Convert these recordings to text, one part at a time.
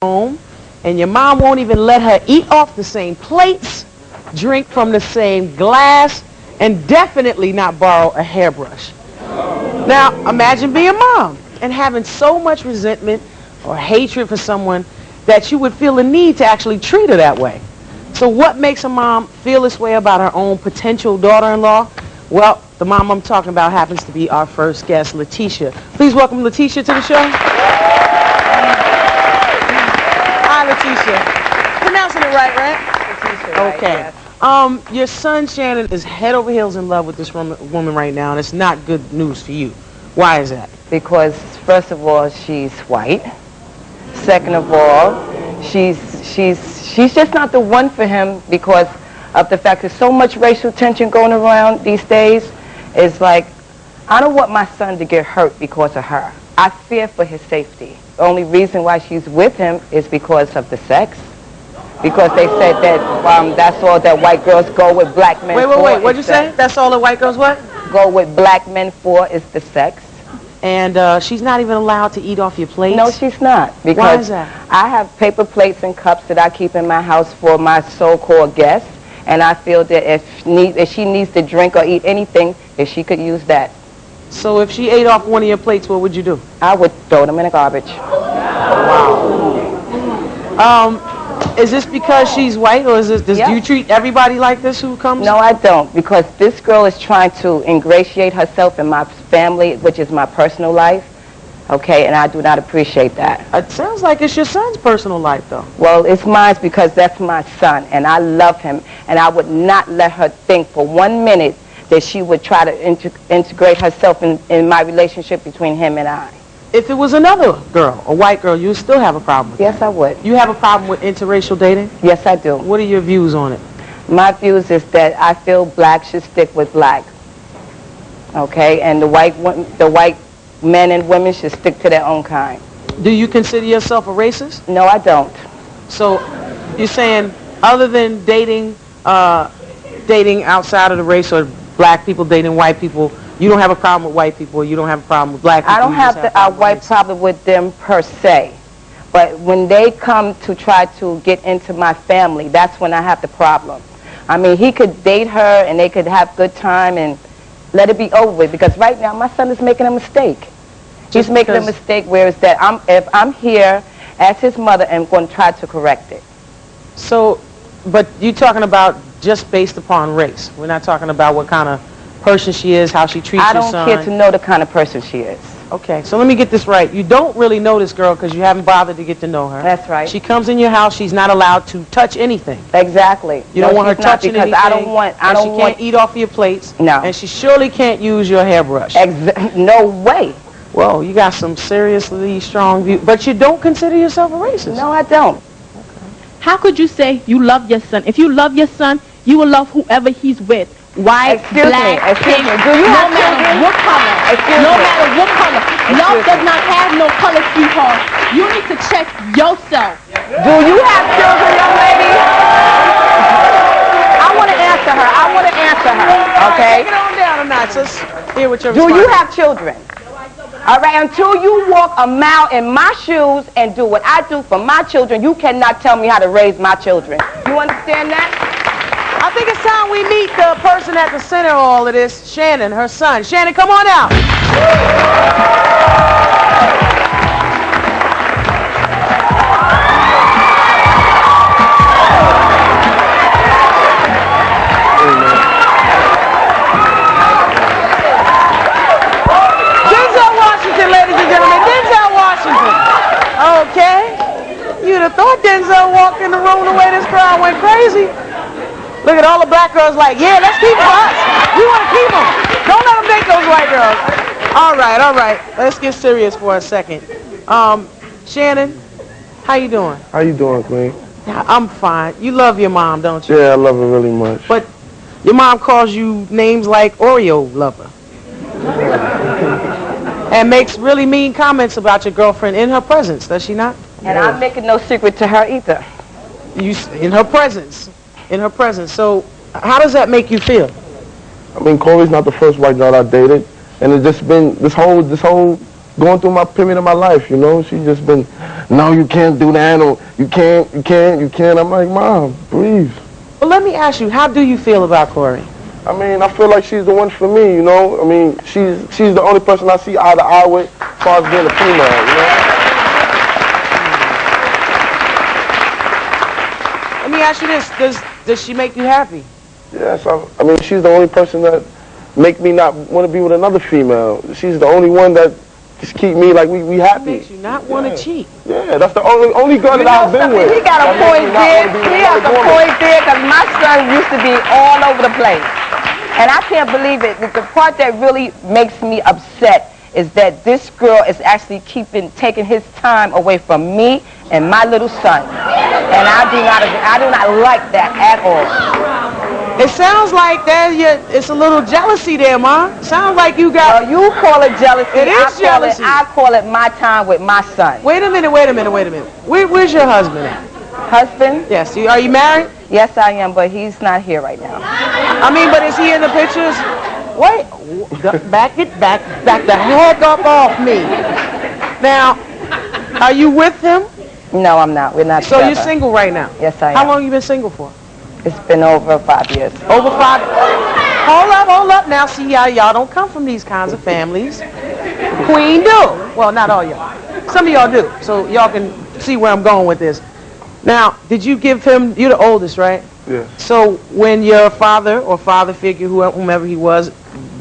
home, and your mom won't even let her eat off the same plates, drink from the same glass, and definitely not borrow a hairbrush. Now, imagine being a mom and having so much resentment or hatred for someone that you would feel the need to actually treat her that way. So what makes a mom feel this way about her own potential daughter-in-law? Well, the mom I'm talking about happens to be our first guest, Latitia. Please welcome Latitia to the show. Hi, Latitia. Pronouncing it right, right? Latitia, okay. Right, yes. Your son, Sha-anan, is head over heels in love with this woman right now, and it's not good news for you. Why is that? Because, first of all, she's white. Second of all, she's just not the one for him because of the fact there's so much racial tension going around these days. It's like, I don't want my son to get hurt because of her. I fear for his safety. The only reason why she's with him is because of the sex. Because they said that that's all that white girls go with black men for. Wait, what'd you say? That's all that white girls what? Go with black men for is the sex. And she's not even allowed to eat off your plates? No, she's not. Because why is that? I have paper plates and cups that I keep in my house for my so-called guests, and I feel that if she needs to drink or eat anything, that she could use that. So if she ate off one of your plates, what would you do? I would throw them in the garbage. Wow. Is this because she's white, or is this, do you treat everybody like this who comes? No, I don't, because this girl is trying to ingratiate herself in my family, which is my personal life, okay, and I do not appreciate that. It sounds like it's your son's personal life, though. Well, it's mine because that's my son, and I love him, and I would not let her think for 1 minute that she would try to integrate herself in my relationship between him and I. If it was another girl, a white girl, you would still have a problem with it? Yes, I would. You have a problem with interracial dating? Yes, I do. What are your views on it? My views is that I feel black should stick with black, okay, and the white men and women should stick to their own kind. Do you consider yourself a racist? No, I don't. So you're saying other than dating outside of the race, or black people dating white people, you don't have a problem with white people, or you don't have a problem with black people? I don't have a white problem with them per se. But when they come to try to get into my family, that's when I have the problem. I mean, he could date her and they could have good time and let it be over with. Because right now, my son is making a mistake. He's making a mistake where it's that if I'm here as his mother, I'm going to try to correct it. So, but you're talking about just based upon race. We're not talking about what kind of person she is, how she treats your son. I don't care to know the kind of person she is. Okay, so let me get this right. You don't really know this girl because you haven't bothered to get to know her. That's right. She comes in your house, she's not allowed to touch anything. Exactly. You don't want her touching anything. I don't want. She can't eat off of your plates. No. And she surely can't use your hairbrush. No way. Well, you got some seriously strong views, but you don't consider yourself a racist. No, I don't. Okay. How could you say you love your son? If you love your son, you will love whoever he's with. White, black, pink, Do you no have matter children? what color. No matter what color. Love does not have no color, sweetheart. You need to check yourself. Do you have children, young lady? I want to answer her. Okay? Take it on down a notch. Let's hear what your Do response you is. have children? All right, until you walk a mile in my shoes and do what I do for my children, you cannot tell me how to raise my children. You understand that? I think it's time we meet the person at the center of all of this, Sha-anan, her son. Sha-anan, come on out. Denzel Washington, ladies and gentlemen. Denzel Washington. Okay. You'd have thought Denzel walked in the room the way this crowd went crazy. Look at all the black girls like, yeah, let's keep them us. We want to keep them. Don't let them date those white girls. All right. Let's get serious for a second. Sha-anan, how you doing? How you doing, Queen? Yeah, I'm fine. You love your mom, don't you? Yeah, I love her really much. But your mom calls you names like Oreo lover. And makes really mean comments about your girlfriend in her presence, does she not? And I'm making no secret to her either. In her presence. In her presence. So how does that make you feel? I mean, Corrie's not the first white girl I dated, and it's just been this whole going through my period of my life, you know. She's just been, no, you can't do that, or you can't. I'm like, Mom, please. Well, let me ask you, how do you feel about Corrie? I mean, I feel like she's the one for me, you know. I mean, she's the only person I see eye to eye with as far as being a female, you know. Let me ask you this, does she make you happy? Yes, I mean, she's the only person that make me not want to be with another female. She's the only one that just keep me like we happy. She makes you not want to cheat. Yeah, that's the only girl that I've been with. He got a point there. He has a point there because my son used to be all over the place. And I can't believe it. The part that really makes me upset is that this girl is actually taking his time away from me and my little son. And I do not like that at all. It sounds like it's a little jealousy there, Ma. Sounds like you got... Well, you call it jealousy. It is jealousy. I call it my time with my son. Wait a minute. Where's your husband at? Husband? Yes. Are you married? Yes, I am, but he's not here right now. I mean, but is he in the pictures? Wait. Back the heck up off me. Now, are you with him? No, I'm not. We're not So together. you're single right now? Yes, I am. How long you been single for? It's been over 5 years. Over 5. Hold up. Now, see, y'all don't come from these kinds of families. Queen do. Well, not all y'all. Some of y'all do. So y'all can see where I'm going with this. Now, did you give him, you're the oldest, right? Yeah. So when your father or father figure, whomever he was,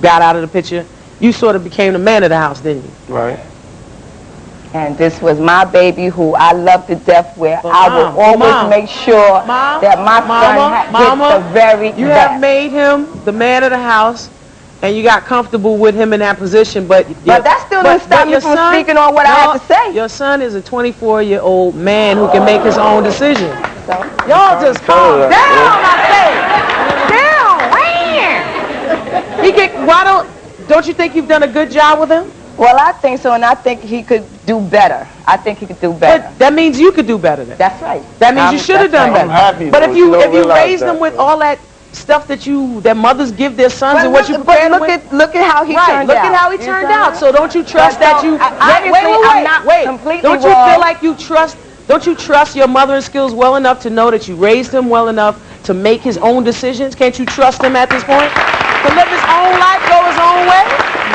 got out of the picture, you sort of became the man of the house, didn't you? Right. And this was my baby who I love to death, where But I will always make sure that my son gets the very you best. have made him the man of the house, and you got comfortable with him in that position, but that still doesn't stop me from speaking on what I have to say. Your son is a 24-year-old man who can make his own decision. So, Y'all just calm down, I say. Down, man. Don't you think you've done a good job with him? well, I think so, and I think he could do better. I think he could do better. But that means you could do better then. That's right. That means you should have done better. I'm happy, but if you realize raised them with all that stuff that mothers give their sons But and what you prepare them with. look at how he turned out. Look at how he turned out. So don't you trust that you... Wait. Don't you feel like you trust... Don't you trust your mothering skills well enough to know that you raised him well enough to make his own decisions? Can't you trust him at this point? To live his own life, go his own way?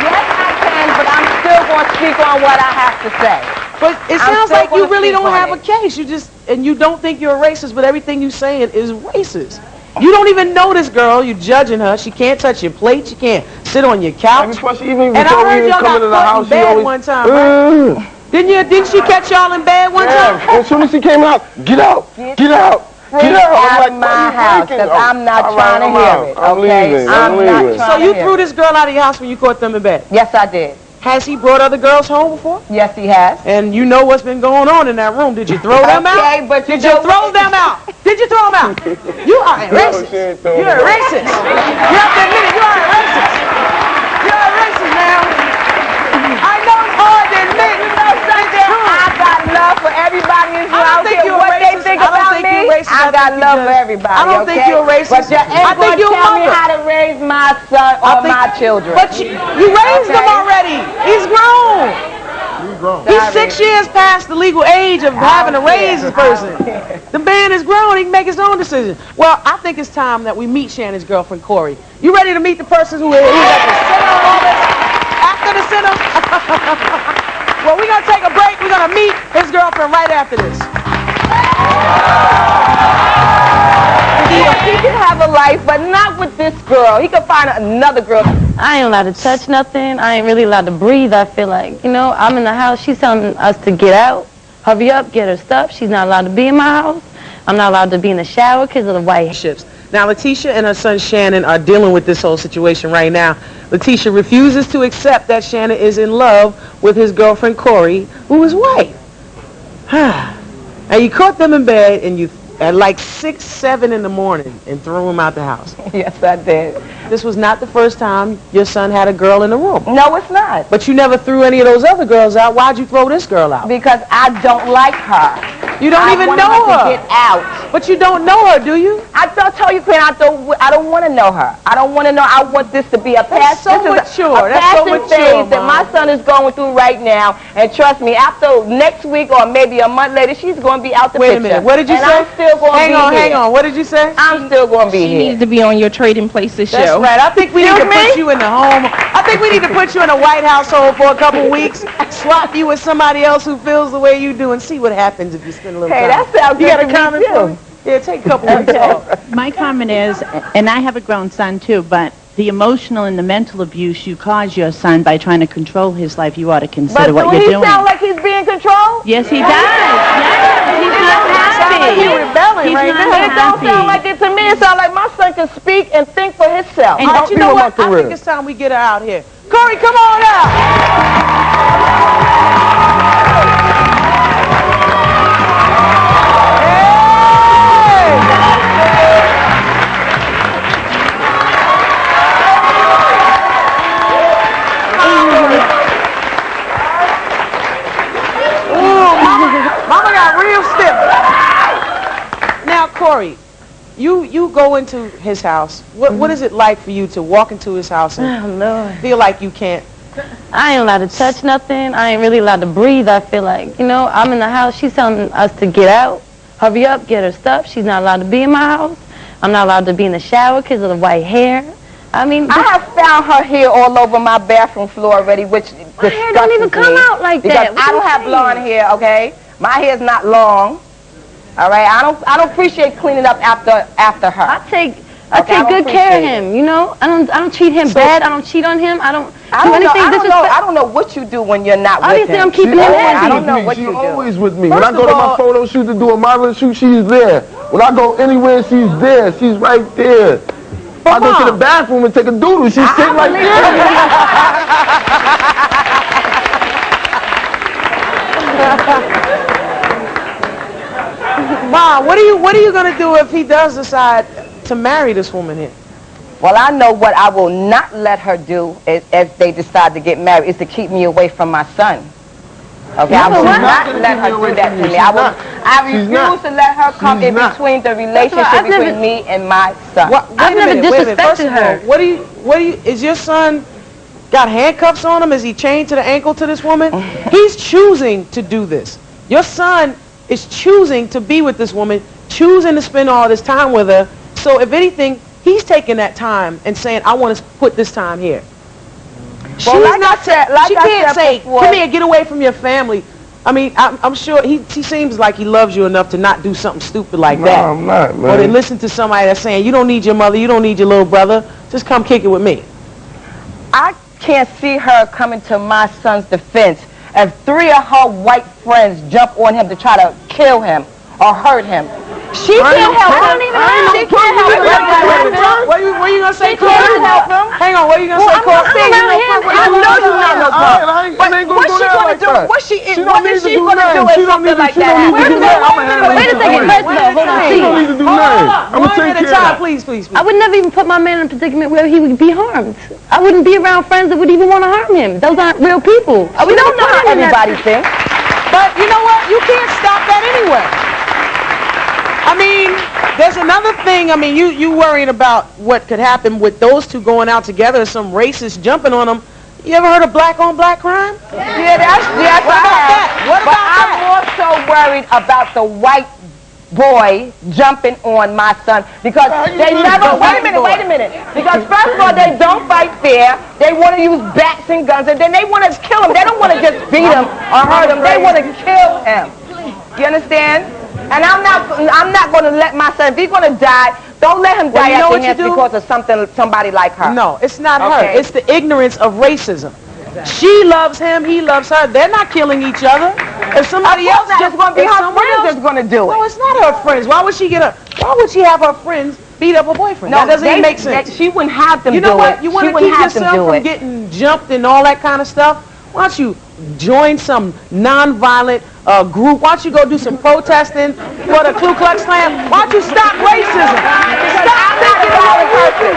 Yes, I can, but I'm still going to speak on what I have to say. But it sounds like you really don't have a case. You don't think you're a racist, but everything you're saying is racist. You don't even know this girl. You're judging her. She can't touch your plate. She can't sit on your couch. And I heard y'all got caught in bed one time, right? Didn't she catch y'all in bed one time? As soon as she came out, get out. Out of my house, because I'm not trying to hear it, okay? I'm leaving. So you threw this girl out of your house when you caught them in bed? Yes, I did. Has he brought other girls home before? Yes, he has. And you know what's been going on in that room. Did you throw them out? But Did you throw them out? Did you throw them out? You are a racist. You're a racist. You have to admit it. You are a racist. You're a racist, man. I know it's hard to admit. You know something? I got love for everybody in here. I don't care what they think about me. I got love for everybody. I don't think you're a racist. But you ain't going to tell me how to raise my son or my children. But you raised them already. He's grown. He's 6 years past the legal age of having to raise a person. The man is grown. He can make his own decision. Well, I think it's time that we meet Shannon's girlfriend, Corrie. You ready to meet the person who's at the center of all this? After the center? Well, we're going to take a break. We're going to meet his girlfriend right after this. He can have a life, but not with this girl. He can find another girl. I ain't allowed to touch nothing. I ain't really allowed to breathe. I feel like, I'm in the house. She's telling us to get out, hurry up, get her stuff. She's not allowed to be in my house. I'm not allowed to be in the shower because of the white ships. Now, Latitia and her son Sha-anan are dealing with this whole situation right now. Latitia refuses to accept that Sha-anan is in love with his girlfriend Corrie, who is white. And you caught them in bed and you at like 6, 7 in the morning and threw them out the house. Yes, I did. This was not the first time your son had a girl in the room. No, it's not. But you never threw any of those other girls out. Why'd you throw this girl out? Because I don't like her. You don't even know her. To get out. But you don't know her, do you? I told you, Queen, I don't want to know her. I don't want to know. I want this to be a past. So mature. That's so mature, phase that my son is going through right now. And trust me, after next week or maybe a month later, she's going to be out the picture. Wait a minute. What did you say? I'm still going to be here. Hang on. What did you say? I'm still going to be here. She needs to be on your Trading Places show. That's right. I think we need to put you in the home. I think we need to put you in a white household for a couple weeks, swap you with somebody else who feels the way you do, and see what happens if you spend a little time. Hey, that sounds good. You got a comment for me? Yeah, take a couple weeks off. My comment is, and I have a grown son too, but the emotional and the mental abuse you cause your son by trying to control his life, you ought to consider what you're doing. But do he sound like he's being controlled? Yes, he does. Yes, he's not happy. He's rebelling right now. It don't sound like it to me. It sounds like my son can speak and think for himself. And you know what? I think it's time we get her out here. Corrie, come on out. Mama got real stiff. Now, Corrie, you go into his house. What is it like for you to walk into his house and feel like you can't? I ain't allowed to touch nothing. I ain't really allowed to breathe. I feel like, you know, I'm in the house. She's telling us to get out, hurry up, get her stuff. She's not allowed to be in my house. I'm not allowed to be in the shower because of the white hair. I mean, I have found her hair all over my bathroom floor already, which my hair don't even come out like that. Because I don't have blonde hair, okay? My hair's not long. All right, I don't appreciate cleaning up after her. I take good care of him. You know, I don't treat him bad. I don't cheat on him. I don't do anything disrespectful. I don't know what you do when you're not Obviously, with him. I'm keeping him happy. I don't know what you do. She's always with me. When I go to my photo shoot to do a modeling shoot, she's there. When I go anywhere, she's there. She's right there. I go to the bathroom and take a doodle. She's sitting right there. Mom, what are you gonna do if he does decide to marry this woman here? Well, I know what I will not let her do if they decide to get married is to keep me away from my son. Okay, I will not let her do that to me. I refuse to let her come in between the relationship between me and my son. I've never disrespected her. What do you? Is your son got handcuffs on him? Is he chained to the ankle to this woman? He's choosing to do this. Your son is choosing to be with this woman, choosing to spend all this time with her. So if anything, he's taking that time and saying, I want to put this time here. Well, She can't say, come here, get away from your family. I mean, I'm sure he seems like he loves you enough to not do something stupid like that. No, I'm not, man. Or to listen to somebody that's saying, you don't need your mother, you don't need your little brother, just come kick it with me. I can't see her coming to my son's defense if 3 of her white friends jump on him to try to kill him or hurt him. She can't help him. She can't help him. What are you going to say, She can't help him. Hang on, what are you going to say, Corrie? I know you're not no problem. But what's she going to do? What is she going to do if something like that happens? Wait a second. Hold on. She don't need to do nothing. I'm going to take care of her. Please. I would never even put my man in a predicament where he would be harmed. I wouldn't be around friends that would even want to harm him. Those aren't real people. We don't know how everybody thinks. But you know what? You can't stop that anyway. I mean, there's another thing. I mean, you worrying about what could happen with those two going out together, some racist jumping on them. You ever heard of black-on-black crime? Yeah, what about that? I'm more so worried about the white boy jumping on my son because they never. Wait a minute. Because first of all, they don't fight fair. They want to use bats and guns, and then they want to kill him. They don't want to just beat him or hurt him. They want to kill him. You understand? And I'm not going to let my son, if he's going to die, don't let him die at the hands because of somebody like her. No, it's not her. It's the ignorance of racism. She loves him, he loves her. They're not killing each other. If somebody else just going to be her friends that's going to do it. No, it's not her friends. Why would she have her friends beat up her boyfriend? No, that doesn't even make sense. She wouldn't have them do it. You know what? You want to keep yourself from getting jumped and all that kind of stuff? Why don't you join some non-violent group? Why don't you go do some protesting for the Ku Klux Klan? Why don't you stop racism? I'm not a violent person.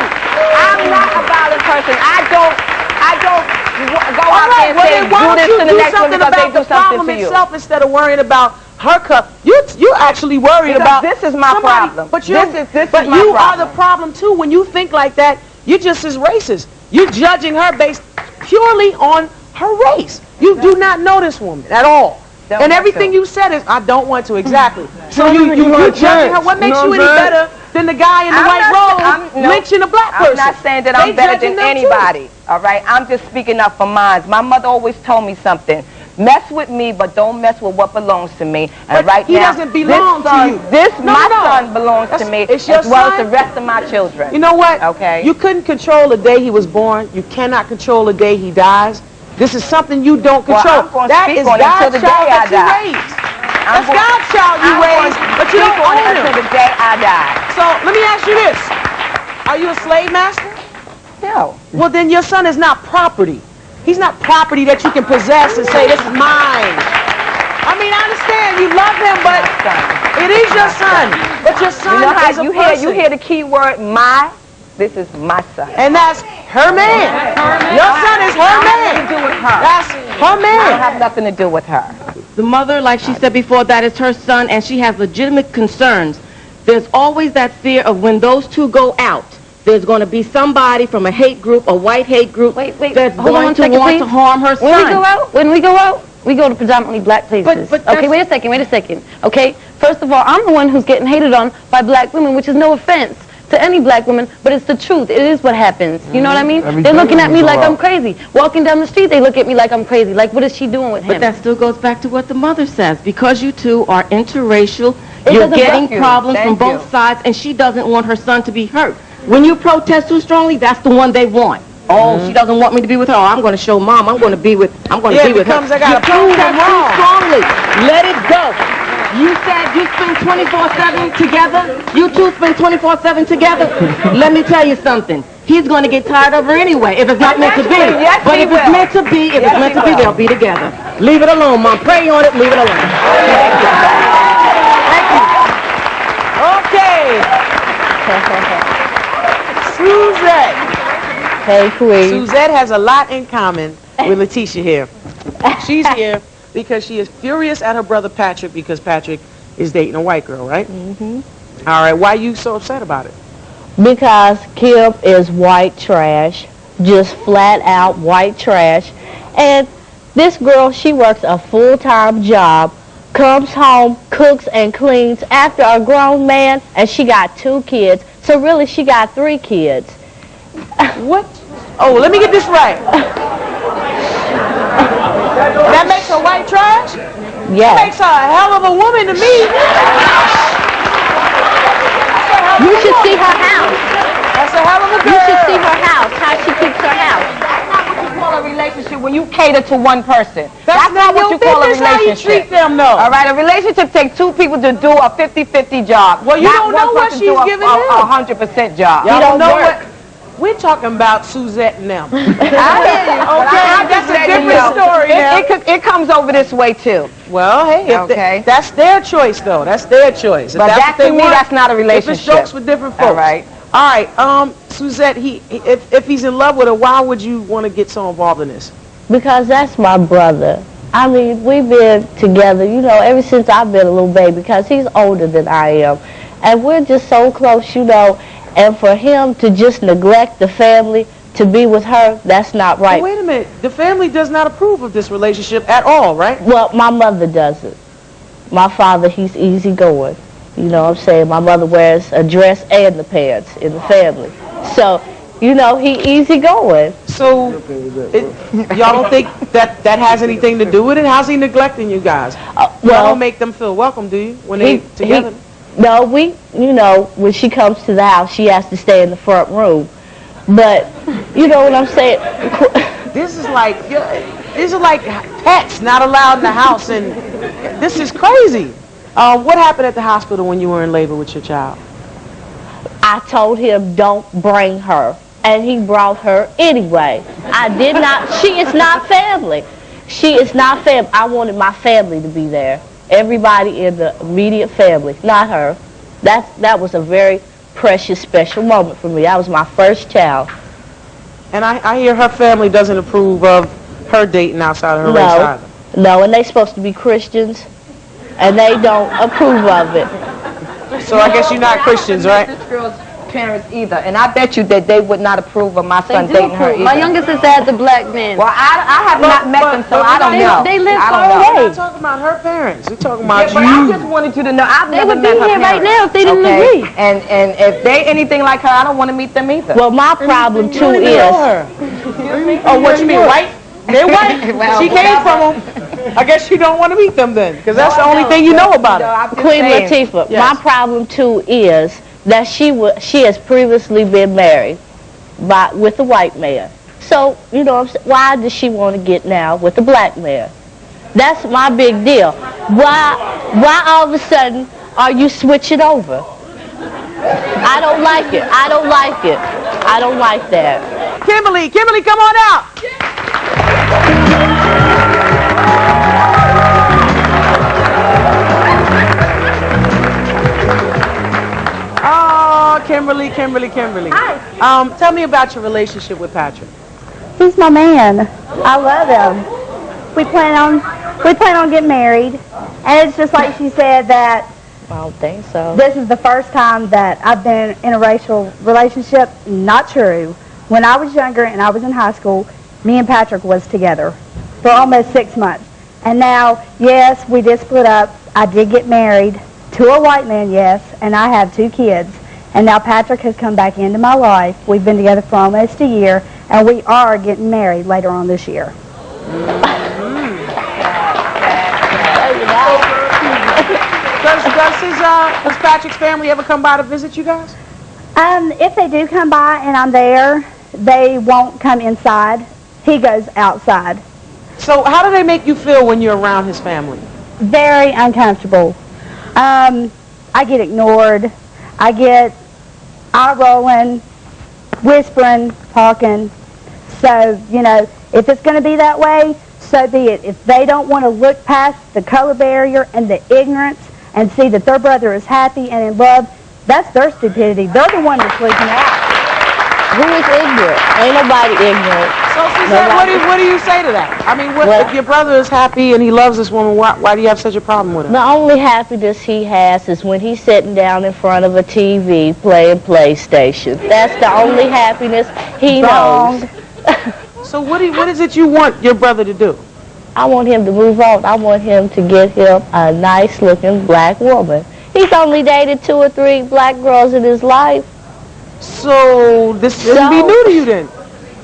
I'm not a violent person. I don't go out there and say do this to the next one because they do something to you. Instead of worrying about her cup. You're actually worried Because about this is my somebody, problem. But This but is my you problem. are the problem too. When you think like that, you're just as racist. You're judging her based purely on her race. You do not know this woman at all. Don't And want everything to. you said is, I don't want to, exactly. So Tell me you you judging her. What You makes know you what any I'm saying? better than the guy in the white robe lynching a black person? I'm not saying that They I'm better judging than them too. anybody, all right? I'm just speaking up for mine. My mother always told me something. Mess with me, but don't mess with what belongs to me. And But right he now, doesn't belong this son, to you. This, No, my no. son belongs to me, It's as your well as son. the rest of my children. You know what? Okay. You couldn't control the day he was born. You cannot control the day he dies. This is something you don't Well, control. I'm gonna That speak is on it till God's the child day I that you die. raised. That's God's child you I'm raised, gonna but you speak don't on it own until him. the day I die. So let me ask you this. Are you a slave master? No. Well, then your son is not property. He's not property that you can possess and say, this is mine. I mean, I understand you love him, but it is your son. But your son You know how is a you person. hear the key word, my? This is my son. And that's her man. Your son is her man. Nothing to do with her. That's her I don't man. have nothing to do with her. The mother, like she said before, that is her son, and she has legitimate concerns. There's always that fear of when those two go out, there's going to be somebody from a hate group, a white hate group, Wait, that's hold on going one to second, want please. to harm her son. When we go out, we go to predominantly black places. But okay, wait a second. Okay, first of all, I'm the one who's getting hated on by black women, which is no offense to any black woman, but it's the truth. It is what happens. You know what I mean? Every They're day looking at we me go like I'm out. crazy. Walking down the street, they look at me like I'm crazy. Like, what is she doing with him? But that still goes back to what the mother says. Because you two are interracial, It you're doesn't getting work you. problems from Thank both you. sides, and she doesn't want her son to be hurt. When you protest too strongly, that's the one they want. Oh, she doesn't want me to be with her. Oh, I'm going to show mom. I'm going to be with her. It becomes, I gotta You prove protest them too wrong. strongly. Let it go. You said you spend 24/7 together. You two spend 24/7 together. Let me tell you something. He's going to get tired of her anyway if it's not meant to be. Yes, But he if it's will. meant to be, if Yes, it's meant he to be, will. they'll be together. Leave it alone, mom. Pray on it. Leave it alone. Okay. Suzette. Hey, Corrie. Suzette has a lot in common with Latitia here. She's here because she is furious at her brother Patrick because Patrick is dating a white girl, right? Mm-hmm. All right. Why are you so upset about it? Because Kim is white trash, just flat out white trash. And this girl, she works a full-time job, comes home, cooks and cleans after a grown man, and she got 2 kids. So really, she got 3 kids. What? Oh, let me get this right. That makes her white trash? That Yes. makes her a hell of a woman to me. You should see her house. That's a hell of a girl. You should see her house, how she keeps her house. That's not what you call a relationship when you cater to one person. That's not what your you call a business how you relationship. treat them, though. All right, a relationship takes 2 people to do a 50-50 job. Well, you not don't know one what person she's do giving a him. 100% job. Y'all don't know work. what. We're talking about Suzette and them. I hear you. Okay, that's a different story now. It comes over this way, too. Well, hey, if Okay. that's their choice, though. That's their choice. If But that's that, what they to me, want, that's not a different relationship. strokes for different folks. All right. All right, Suzette, if he's in love with her, why would you want to get so involved in this? Because that's my brother. I mean, we've been together, you know, ever since I've been a little baby, because he's older than I am. And we're just so close, you know, and for him to just neglect the family to be with her, that's not right. But wait a minute. The family does not approve of this relationship at all, right? Well, my mother doesn't. My father, he's easygoing. You know what I'm saying? My mother wears a dress and the pants in the family. So, you know, he easygoing. So, y'all don't think that has anything to do with it? How's he neglecting you guys? Y'all don't make them feel welcome, do you, when they together? No, you know, when she comes to the house, she has to stay in the front room. But, you know what I'm saying? This is like pets not allowed in the house, and this is crazy. What happened at the hospital when you were in labor with your child? I told him don't bring her, and he brought her anyway. I did not. She is not family. She is not family. I wanted my family to be there. Everybody in the immediate family, not her. That was a very precious, special moment for me. That was my first child. And I hear her family doesn't approve of her dating outside of her race either. No, and they supposed to be Christians. and they don't approve of it. So I guess you're not Christians, right? This girl's parents either, and I bet you that they would not approve of my son dating her either. My youngest sister had the black man. Well, I have not met them, so I don't know. They live I far don't know. We're away. not talking about her parents. We're talking about Yeah, but I you. just wanted you to know I've They never would met be her here right parents. now if they didn't Okay? agree. And if they anything like her, I don't want to meet them either. Well, my problem too is Oh, what you mean, white? They're white. Well, She came from them. I guess you don't want to meet them then, because that's the only thing you know about her. Queen Latifah. Yes. My problem too is that she has previously been married with a white man. So you know, why does she want to get now with a black man? That's my big deal. Why all of a sudden are you switching over? I don't like it. I don't like it. I don't like that. Kimberly, come on out. Oh, Kimberly. Hi. Tell me about your relationship with Patrick. He's my man. I love him. We plan on getting married, and it's just like she said that I don't think so. this is the first time that I've been in a racial relationship. Not true. When I was younger and I was in high school, me and Patrick was together for almost 6 months. And now, yes, we did split up. I did get married to a white man, yes, and I have 2 kids. And now Patrick has come back into my life. We've been together for almost a year, and we are getting married later on this year. Does Patrick's family ever come by to visit you guys? If they do come by and I'm there, they won't come inside. He goes outside. So how do they make you feel when you're around his family? Very uncomfortable. I get ignored. I get eye rolling, whispering, talking. So, you know, if it's going to be that way, so be it. If they don't want to look past the color barrier and the ignorance and see that their brother is happy and in love, that's their stupidity. They're the one that's leaking out. Who is ignorant? Ain't nobody ignorant. So, Suzanne, what do you say to that? I mean, if your brother is happy and he loves this woman, why do you have such a problem with him? The only happiness he has is when he's sitting down in front of a TV playing PlayStation. That's the only happiness he knows. So what is it you want your brother to do? I want him to move on. I want him to get him a nice-looking black woman. He's only dated 2 or 3 black girls in his life. So this shouldn't be new to you then?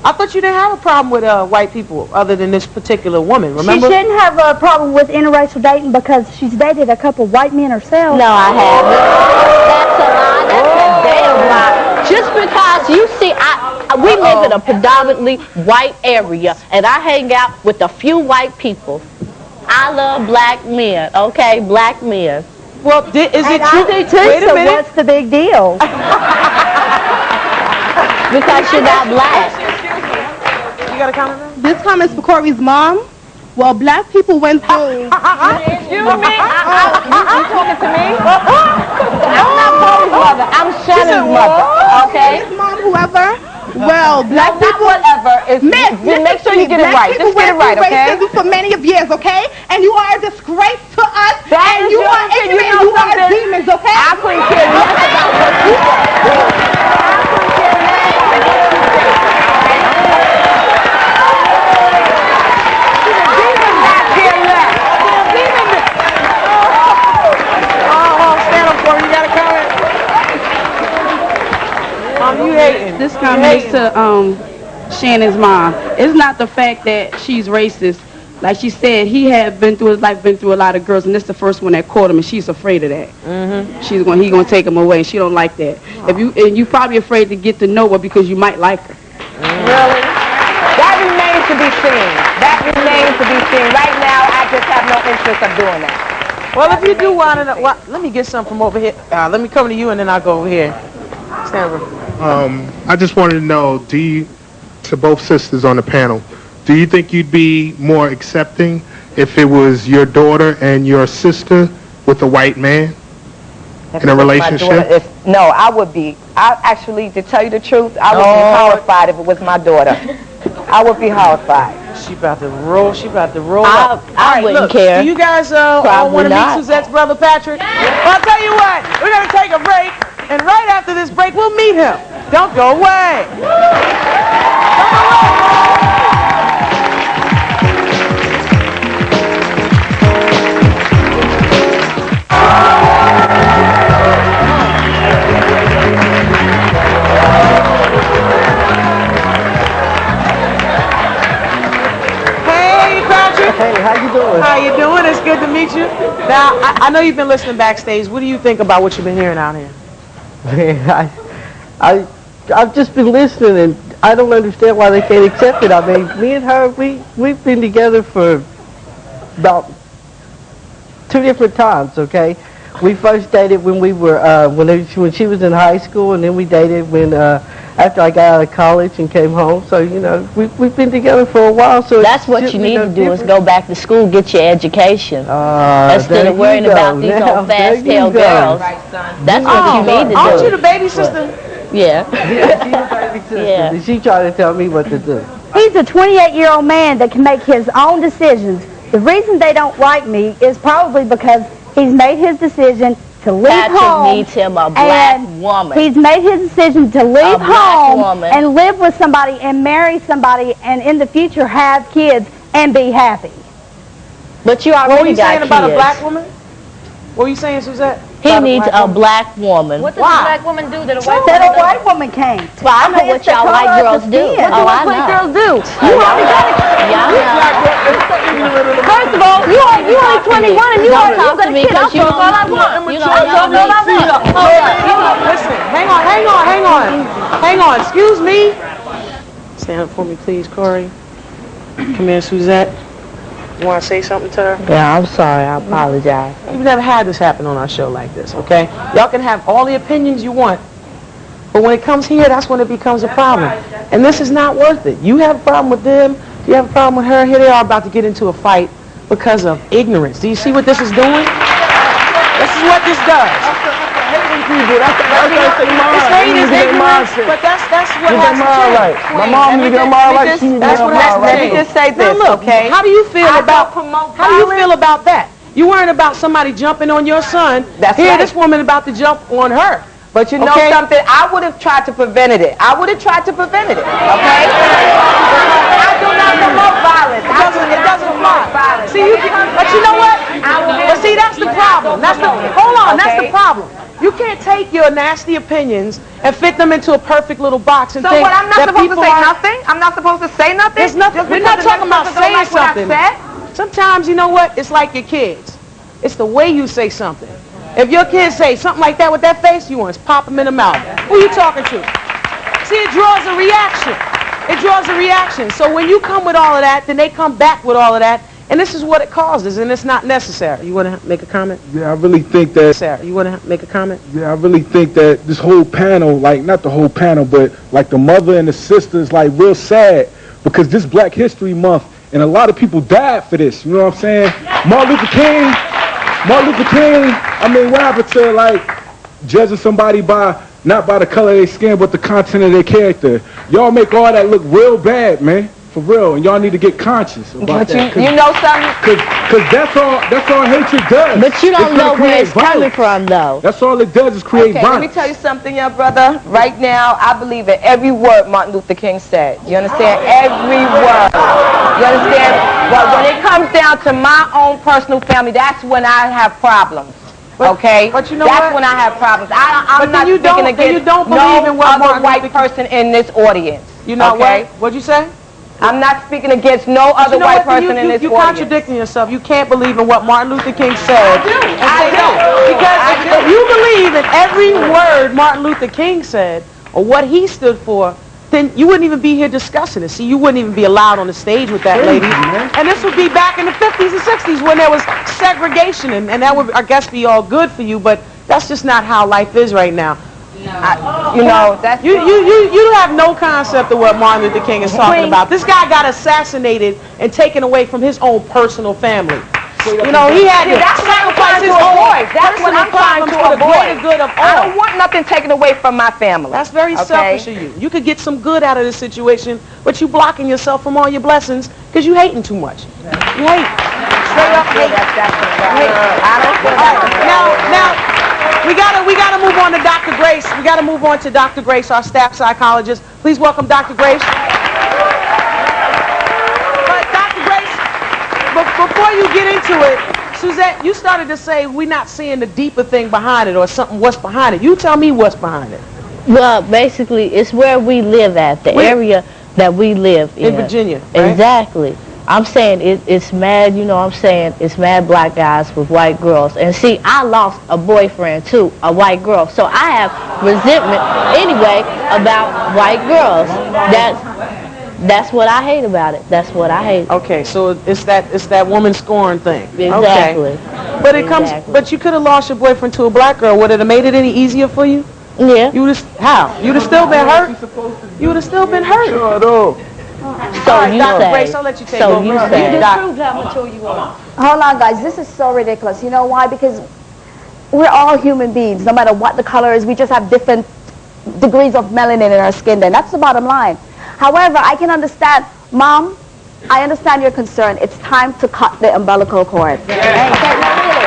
I thought you didn't have a problem with white people other than this particular woman, remember? She shouldn't have a problem with interracial dating because she's dated a couple white men herself. No, I haven't. That's a lie. That's a damn lie. Just because you see, we live in a predominantly white area, and I hang out with a few white people. I love black men, okay? Black men. Well, is it true? I do too, Wait a so minute. what's the big deal? Because you're not black. You got a comment? This comment's for Corey's mom. Well, black people went through. Excuse me? You talking to me? I'm not Corey's mother. I'm Shannon's mother. Okay? His mom, whoever. Well, black Not people. whatever. Make sure you get it right. Just get it right, okay? For many of years, okay? And you are a disgrace to us. That and is you your are opinion. ignorant. You know You are something? demons, okay? I couldn't care less about what you Stand up for it. You got a comment? You hating. This comment is to Shannon's mom. It's not the fact that she's racist. Like she said, he had been through his life, been through a lot of girls, and this is the first one that caught him, and she's afraid of that. He gonna take him away, and she don't like that. And you probably afraid to get to know her because you might like her. Really? That remains to be seen. That remains to be seen. Right now, I just have no interest of doing that. Well, if you do want to, let me get some from over here. Let me come to you, and then I'll go over here. Stand over. I just wanted to know, to both sisters on the panel, do you think you'd be more accepting if it was your daughter and your sister with a white man in a relationship? No, I would be. Actually, to tell you the truth, I would be horrified if it was my daughter. I would be horrified. She about to roll. She about to roll I up. All right, wouldn't look, care. Do you guys all Probably want to meet not. Suzette's brother, Patrick? Well, I'll tell you what. We're going to take a break, and right after this break, we'll meet him. Don't go away. Hey, how you doing? How you doing? It's good to meet you. Now, I know you've been listening backstage. What do you think about what you've been hearing out here? Man, I've just been listening, and I don't understand why they can't accept it. I mean, me and her, we've been together for about 2 different times, okay? We first dated when we were, when she was in high school, and then we dated when, after I got out of college and came home. So, you know, we've been together for a while. So that's what you need to do is go back to school, get your education. Instead of worrying about these old fast-tailed girls. That's what you need to do. Aren't you the baby sister? Yeah. Yeah, she's the baby sister. Yeah. She tried to tell me what to do. He's a 28-year-old man that can make his own decisions. The reason they don't like me is probably because he's made his decision to leave Patrick home. needs him a black and woman. He's made his decision to leave home woman. and live with somebody and marry somebody and in the future have kids and be happy. But you What were already you got saying kids. about a black woman? What were you saying, Suzette? He needs a black woman. What does a black woman do that a white That woman a white woman can't. Well, I know what y'all white girls do. Oh, I know. girls do? You already got it. Y'all know. First of all, you only 21 and you Don't already talk to me because you all I want. don't know me. Listen, hang on. Excuse me. Stand up for me, please, Corrie. Come here, Suzette. You want to say something to her? Yeah, I'm sorry. I apologize. We've never had this happen on our show like this, okay? Y'all can have all the opinions you want, but when it comes here, that's when it becomes a problem. And this is not worth it. You have a problem with them, you have a problem with her, here they are about to get into a fight because of ignorance. Do you see what this is doing? This is what this does. It's hate is ignorance, but that's what has to change. My mom needs to get my right. That's what has to Let change. me just say Now this, look, okay? how do you feel about How do you feel about that? You worrying about somebody jumping on your son. That's Here, right. this woman about to jump on her. But you know Okay. something? I would have tried to prevent it. Okay? I do not promote violence. It doesn't apply. See, but you know what? But see, that's the problem. That's the problem. You can't take your nasty opinions and fit them into a perfect little box and So think what? I'm not that supposed to people say are. nothing? I'm not supposed to say nothing? There's nothing. Just We're because not the talking about next person don't saying like what I something. said? Sometimes, you know what? It's like your kids. It's the way you say something. If your kids say something like that with that face, you want to pop them in the mouth. Who you talking to? See, it draws a reaction. It draws a reaction. So when you come with all of that, then they come back with all of that, and this is what it causes, and it's not necessary. You want to make a comment? Yeah, I really think that. Sarah, you want to make a comment? Yeah, I really think that this whole panel, like not the whole panel, but like the mother and the sister is like real sad because this Black History Month, and a lot of people died for this. You know what I'm saying? Martin Luther King. I mean, what happened to like judging somebody by not by the color of their skin, but the content of their character? Y'all make all that look real bad, man. For real, and y'all need to get conscious about But that. you know something? Because that's all hatred does. But you don't It's know gonna where create it's coming violence. from, though. That's all it does is create Okay, let violence. me tell you something, young brother. Right now, I believe in every word Martin Luther King said. You understand? Every word. You understand? But when it comes down to my own personal family, that's when I have problems. Okay? But you know that's what? when I have problems. I'm But not then you don't- speaking then you against don't believe no in what other Martin white Luther King- person in this audience. You know okay? what? What'd you say? I'm not speaking against no other You know white what? person in this You're audience. contradicting yourself. You can't believe in what Martin Luther King said. I do. Because I if do. you believe in every word Martin Luther King said or what he stood for, then you wouldn't even be here discussing it. See, you wouldn't even be allowed on the stage with that lady. And this would be back in the 50s and 60s when there was segregation, and that would, I guess, be all good for you, but that's just not how life is right now. You know, that's You have no concept of what Martin Luther King is talking about. This guy got assassinated and taken away from his own personal family. You know, he had to sacrifice his own That's what I'm trying to for the avoid. greater good of all. I don't want nothing taken away from my family. That's very selfish of you. You could get some good out of this situation, but you blocking yourself from all your blessings because you hating too much. You hate. Straight up hate. I don't feel that. Now, we gotta move on to Dr. Grace. We gotta move on to Dr. Grace, our staff psychologist. Please welcome Dr. Grace. But Dr. Grace, before you get into it, Suzette, you started to say we're not seeing the deeper thing behind it or something. What's behind it? You tell me what's behind it. Well, basically, it's where we live at, the area that we live in. In Virginia, right? Exactly. I'm saying it's mad, you know what I'm saying, it's mad black guys with white girls. And see, I lost a boyfriend too, a white girl. So I have resentment anyway about white girls. That's what I hate about it. That's what I hate. Okay, so it's that woman scorn thing. Exactly. Okay. But it comes. But you could have lost your boyfriend to a black girl. Would it have made it any easier for you? Yeah. You would have how? You'd have still been hurt. You would have still been hurt. Sure, no. So right, you Dr. say. Grace, I'll let you take So over. you say. You just proved how mature you are. Hold on, guys. This is so ridiculous. You know why? Because we're all human beings, no matter what the color is. We just have different degrees of melanin in our skin. Then that's the bottom line. However, I can understand, Mom. I understand your concern. It's time to cut the umbilical cord. Okay, no, really.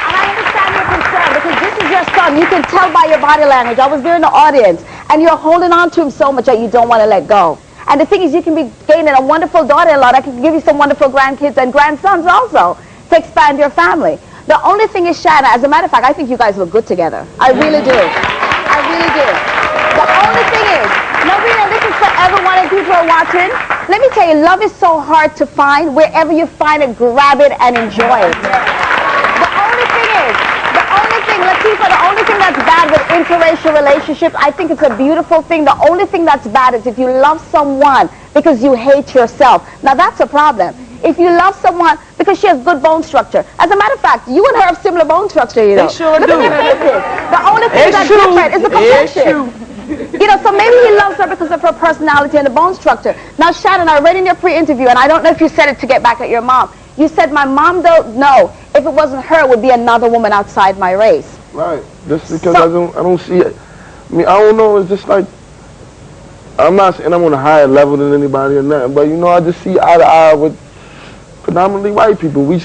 And I understand your concern because this is your son. You can tell by your body language. I was there in the audience. And you're holding on to him so much that you don't want to let go. And the thing is, you can be gaining a wonderful daughter-in-law that can give you some wonderful grandkids and grandsons also to expand your family. The only thing is, Sha-anan, as a matter of fact, I think you guys look good together. I really do. I really do. The only thing is, no, really, this is for everyone and people who are watching. Let me tell you, love is so hard to find. Wherever you find it, grab it and enjoy it. The only thing is, Latifa, the only thing that's bad with interracial relationships, I think it's a beautiful thing. The only thing that's bad is if you love someone because you hate yourself. Now that's a problem. If you love someone because she has good bone structure. As a matter of fact, you and her have similar bone structure, you know. They sure Look do. at their faces. The only thing that's different is the complexion. You know, so maybe he loves her because of her personality and the bone structure. Now, Sha-anan, I read in your pre-interview, and I don't know if you said it to get back at your mom. You said, my mom don't know. If it wasn't her, it would be another woman outside my race. Right. Just because I don't see it. I mean, I don't know. It's just like, I'm not saying I'm on a higher level than anybody or nothing, but you know, I just see eye to eye with predominantly white people. We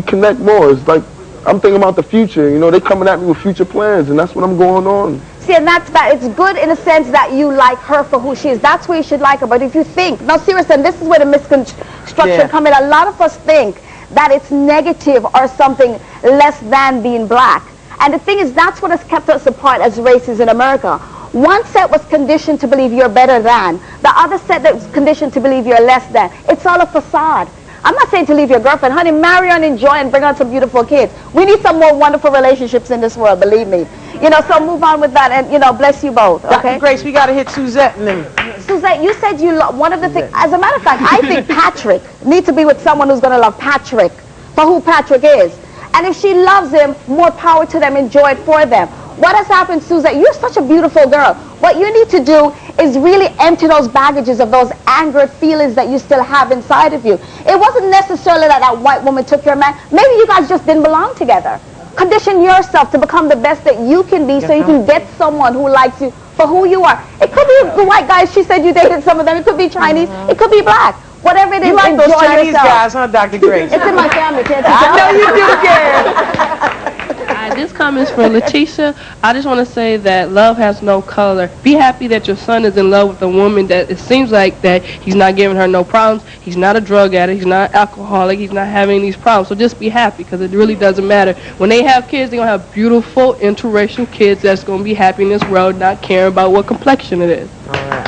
connect more. It's like, I'm thinking about the future. You know, they coming at me with future plans, and that's what I'm going on. See, and that's that. It's good in the sense that you like her for who she is. That's where you should like her. But if you think, no, seriously, and this is where the misconstruction comes in. A lot of us think that it's negative or something less than being black. And the thing is, that's what has kept us apart as races in America. One set was conditioned to believe you're better than. The other set that was conditioned to believe you're less than. It's all a facade. I'm not saying to leave your girlfriend. Honey, marry her and enjoy and bring on some beautiful kids. We need some more wonderful relationships in this world, believe me. You know, so move on with that and, you know, bless you both, okay? Dr. Grace, we got to hit Suzette and then. Suzette, you said you love, one of the things, as a matter of fact, I think Patrick needs to be with someone who's going to love Patrick for who Patrick is. And if she loves him, more power to them, enjoy it for them. What has happened, Suzette? You're such a beautiful girl. What you need to do is really empty those baggages of those angered feelings that you still have inside of you. It wasn't necessarily that that white woman took your man. Maybe you guys just didn't belong together. Condition yourself to become the best that you can be so you can get someone who likes you for who you are. It could be the white guys. She said you dated some of them. It could be Chinese. It could be black. Whatever it is, you like enjoy those Chinese yourself. Guys, huh, Dr. Grace? It's in my family, can't you I tell? know you do, Karen. This comments for Latitia. I just want to say that love has no color. Be happy that your son is in love with a woman that it seems like that he's not giving her no problems. He's not a drug addict. He's not alcoholic. He's not having these problems. So just be happy because it really doesn't matter. When they have kids, they're going to have beautiful interracial kids that's going to be happy in this world, not caring about what complexion it is. All right.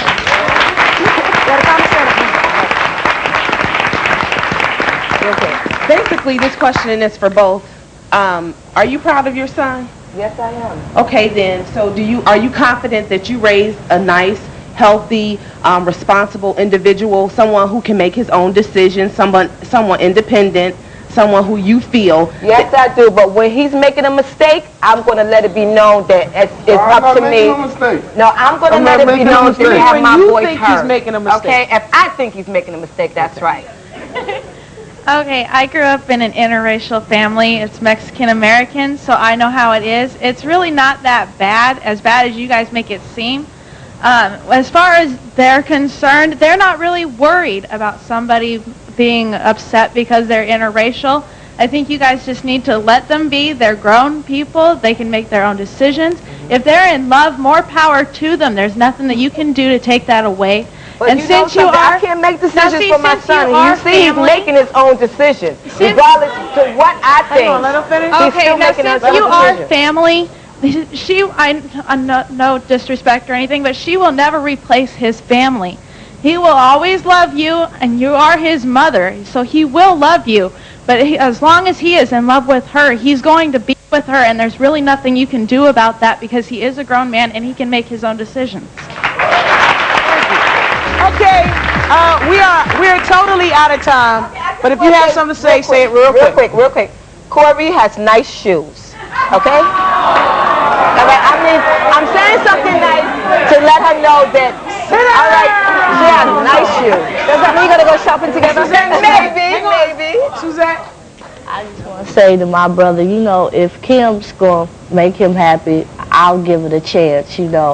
Basically, this question is for both. Are you proud of your son? Yes, I am. Okay, then. So, are you confident that you raised a nice, healthy, responsible individual, someone who can make his own decisions, someone independent, someone who you feel? Yes, I do. But when he's making a mistake, I'm going to let it be known that it's up to me. No, I'm going to let it be known to have my voice heard. He's making a mistake. Okay, if I think he's making a mistake, that's right. Okay, I grew up in an interracial family. It's Mexican-American, so I know how it is. It's really not that bad as you guys make it seem. As far as they're concerned, they're not really worried about somebody being upset because they're interracial. I think you guys just need to let them be. They're grown people. They can make their own decisions. If they're in love, more power to them. There's nothing that you can do to take that away. But and you since know you something, are, I can't make decisions for my son. you And you see he's making his own decisions, regardless to what I think. Hang on, let him finish. He's Okay, still now making his since you own are decisions. family, no disrespect or anything, but she will never replace his family. He will always love you, and you are his mother, so he will love you. But as long as he is in love with her, he's going to be with her, and there's really nothing you can do about that because he is a grown man and he can make his own decisions. Okay, we are totally out of time. But if you have something to say, say it real quick. Real quick. Corrie has nice shoes. Okay? All right, I mean, I'm saying something nice to let her know that, all right, she has nice shoes. Does that mean you're going to go shopping together? Maybe. Suzette? I just want to say to my brother, you know, if Kim's going to make him happy, I'll give it a chance, you know.